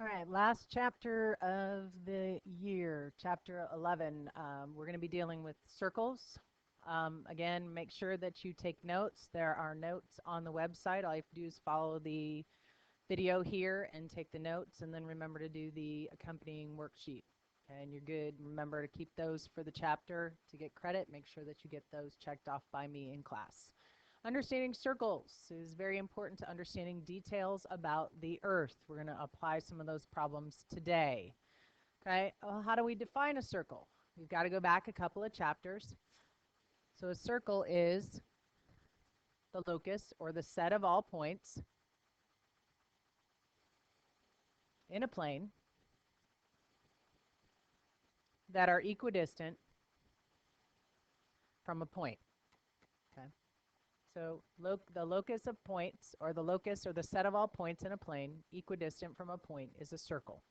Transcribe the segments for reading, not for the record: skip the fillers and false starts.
All right, last chapter of the year, chapter 11. We're going to be dealing with circles. Again, make sure that you take notes. There are notes on the website. All you have to do is follow the video here and take the notes, and then remember to do the accompanying worksheet. Okay, and you're good. Remember to keep those for the chapter to get credit. Make sure that you get those checked off by me in class. Understanding circles is very important to understanding details about the Earth. We're going to apply some of those problems today. Okay, well, how do we define a circle? We've got to go back a couple of chapters. So a circle is the locus or the set of all points in a plane that are equidistant from a point. Okay. So the locus of points, or the locus or the set of all points in a plane equidistant from a point, is a circle.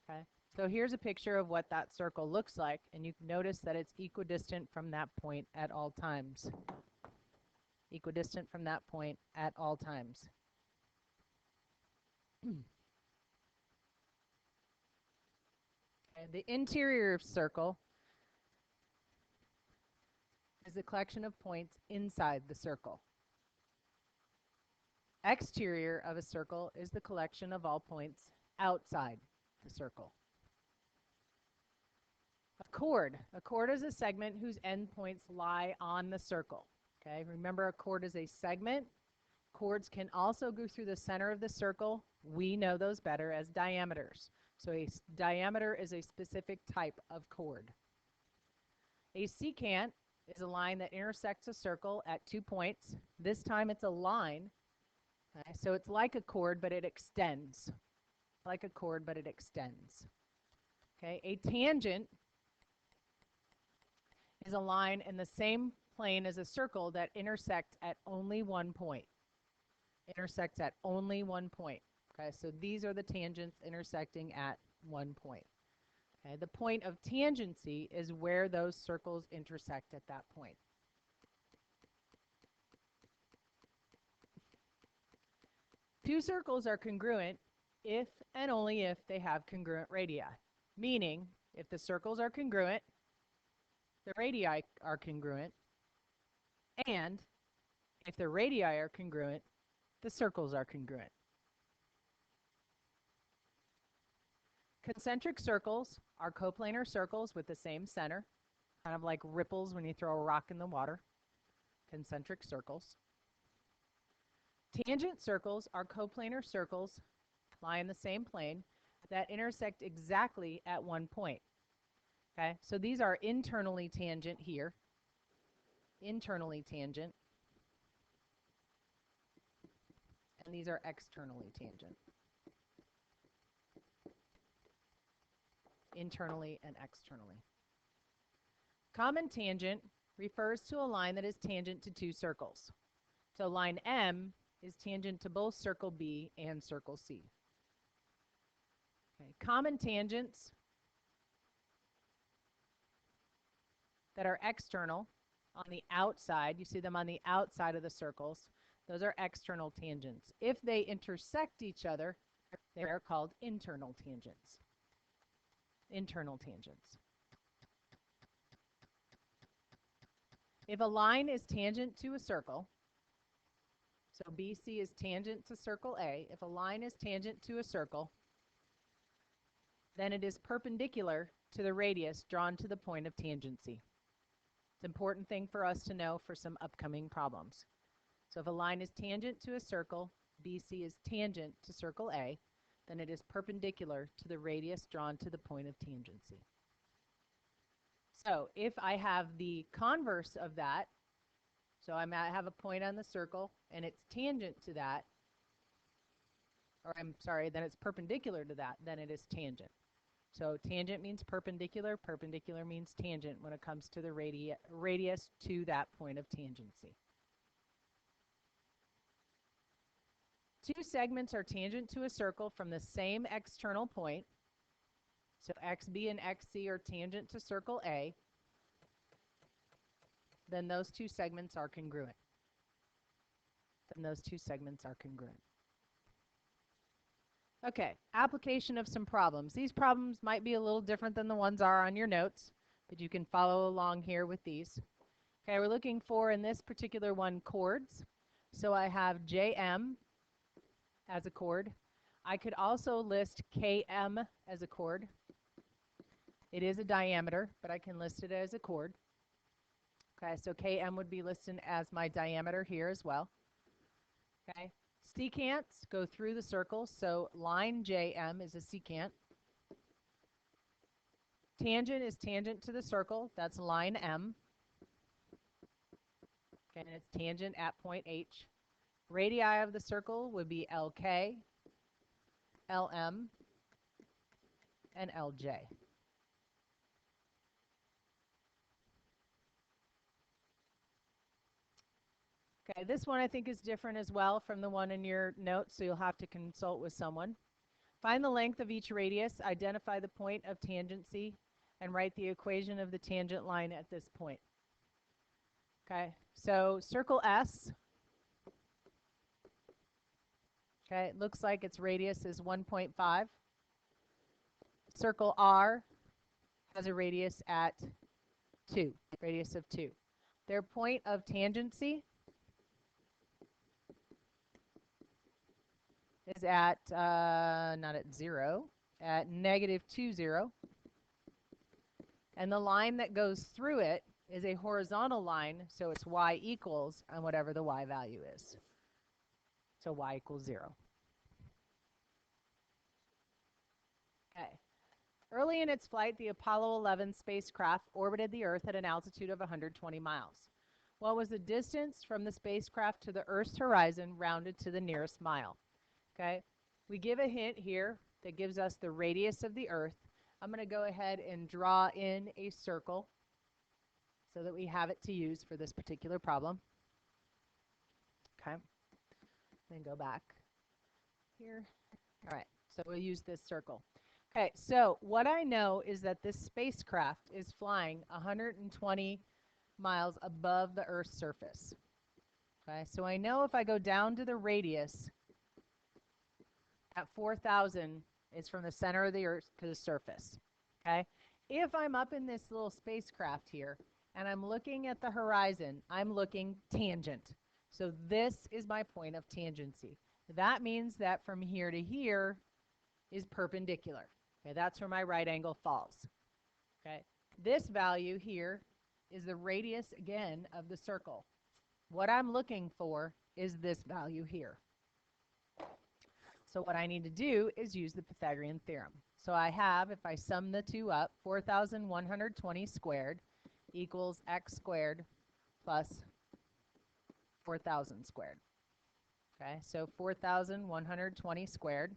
Okay. So here's a picture of what that circle looks like, and you can notice that it's equidistant from that point at all times. Equidistant from that point at all times. Okay. The interior of circle is a collection of points inside the circle. Exterior of a circle is the collection of all points outside the circle. A chord is a segment whose endpoints lie on the circle. Okay, remember, a chord is a segment. Chords can also go through the center of the circle. We know those better as diameters. So a diameter is a specific type of chord. A secant is a line that intersects a circle at 2 points. This time it's a line. Okay, so it's like a chord, but it extends. Like a chord, but it extends. Okay, a tangent is a line in the same plane as a circle that intersects at only one point. Intersects at only one point. Okay, so these are the tangents intersecting at one point. Okay, the point of tangency is where those circles intersect at that point. Two circles are congruent if and only if they have congruent radii. Meaning, if the circles are congruent, the radii are congruent, and if the radii are congruent, the circles are congruent. Concentric circles are coplanar circles with the same center, kind of like ripples when you throw a rock in the water. Concentric circles. Tangent circles are coplanar circles, lie in the same plane, that intersect exactly at one point. Okay, so these are internally tangent here. Internally tangent. And these are externally tangent. Internally and externally. Common tangent refers to a line that is tangent to two circles. So line M is tangent to both circle B and circle C. Okay. Common tangents that are external on the outside, you see them on the outside of the circles, those are external tangents. If they intersect each other, they are called internal tangents. Internal tangents. If a line is tangent to a circle, so BC is tangent to circle A, if a line is tangent to a circle, then it is perpendicular to the radius drawn to the point of tangency. It's an important thing for us to know for some upcoming problems. So if a line is tangent to a circle, BC is tangent to circle A, then it is perpendicular to the radius drawn to the point of tangency. So if I have the converse of that, so I might have a point on the circle and it's tangent to that, or I'm sorry, then it's perpendicular to that, then it is tangent. So tangent means perpendicular, perpendicular means tangent when it comes to the radius to that point of tangency. Two segments are tangent to a circle from the same external point. So XB and XC are tangent to circle A. Then those two segments are congruent. Then those two segments are congruent. Okay, application of some problems. These problems might be a little different than the ones are on your notes, but you can follow along here with these. Okay, we're looking for, in this particular one, chords. So I have JM as a chord. I could also list KM as a chord. It is a diameter, but I can list it as a chord. Okay, so KM would be listed as my diameter here as well. Okay, secants go through the circle, so line JM is a secant. Tangent is tangent to the circle, that's line M. Okay, and it's tangent at point H. Radii of the circle would be LK, LM, and LJ. Okay, this one I think is different as well from the one in your notes, so you'll have to consult with someone. Find the length of each radius, identify the point of tangency, and write the equation of the tangent line at this point. Okay, so circle S, okay, it looks like its radius is 1.5. Circle R has a radius at 2, radius of 2. Their point of tangency is at, not at 0, at -2, 0. And the line that goes through it is a horizontal line, so it's y equals on whatever the y value is. So y equals 0. Okay. Early in its flight, the Apollo 11 spacecraft orbited the Earth at an altitude of 120 miles. What was the distance from the spacecraft to the Earth's horizon rounded to the nearest mile? Okay. We give a hint here that gives us the radius of the Earth. I'm going to go ahead and draw in a circle so that we have it to use for this particular problem. Okay. Then go back here. All right. So we'll use this circle. Okay, so what I know is that this spacecraft is flying 120 miles above the Earth's surface. Okay, so I know if I go down to the radius at 4,000 is from the center of the Earth to the surface. Okay, if I'm up in this little spacecraft here and I'm looking at the horizon, I'm looking tangent. So this is my point of tangency. That means that from here to here is perpendicular. Okay, that's where my right angle falls. Okay, this value here is the radius again of the circle. What I'm looking for is this value here. So what I need to do is use the Pythagorean theorem. So I have, if I sum the two up, 4,120 squared equals x squared plus 4,000 squared. Okay, so 4,120 squared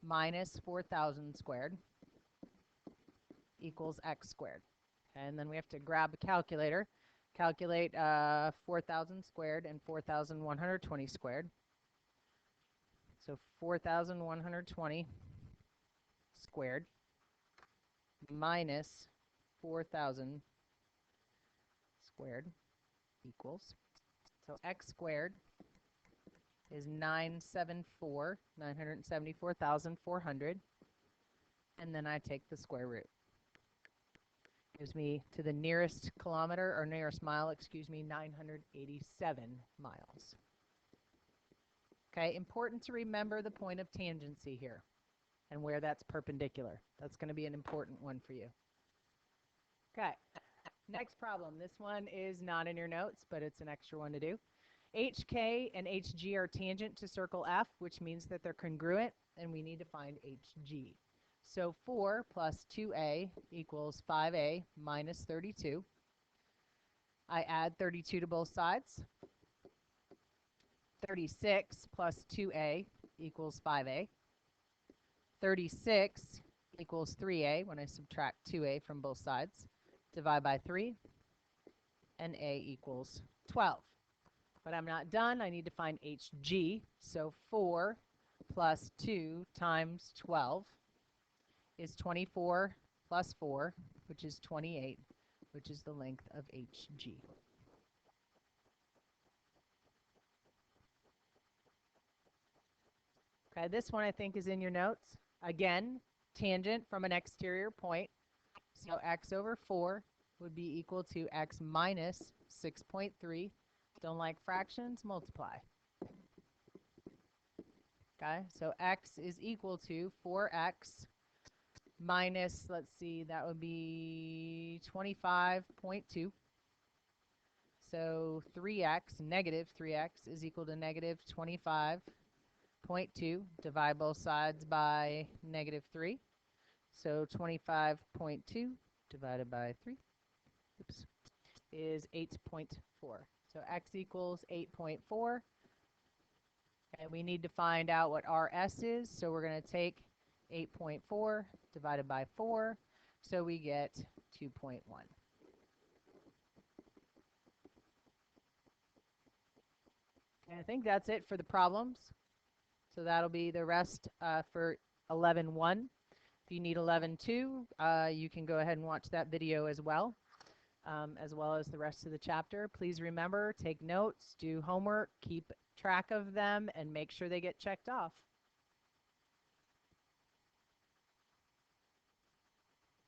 minus 4,000 squared equals x squared. And then we have to grab a calculator, calculate 4,000 squared and 4,120 squared. So 4,120 squared minus 4,000 squared equals, so x squared is 974,400, and then I take the square root. Gives me to the nearest kilometer, or nearest mile, excuse me, 987 miles. Okay, important to remember the point of tangency here and where that's perpendicular. That's going to be an important one for you. Okay, next problem. This one is not in your notes, but it's an extra one to do. HK and HG are tangent to circle F, which means that they're congruent, and we need to find HG. So 4 plus 2a equals 5a minus 32. I add 32 to both sides. 36 plus 2a equals 5a. 36 equals 3a when I subtract 2a from both sides. Divide by 3, and a equals 12. But I'm not done. I need to find HG. So 4 plus 2 times 12 is 24 plus 4, which is 28, which is the length of HG. Okay, this one I think is in your notes. Again, tangent from an exterior point. So x over 4 would be equal to x minus 6.3. Don't like fractions, multiply. Okay, so x is equal to 4x minus, let's see, that would be 25.2. So 3x, negative 3x, is equal to negative 25.2. Divide both sides by negative 3. So 25.2 divided by 3, oops, is 8.4. So x equals 8.4. And we need to find out what our s is. So we're going to take 8.4 divided by 4. So we get 2.1. And I think that's it for the problems. So that'll be the rest for 11.1. If you need 11.2, you can go ahead and watch that video as well as the rest of the chapter. Please remember, take notes, do homework, keep track of them, and make sure they get checked off.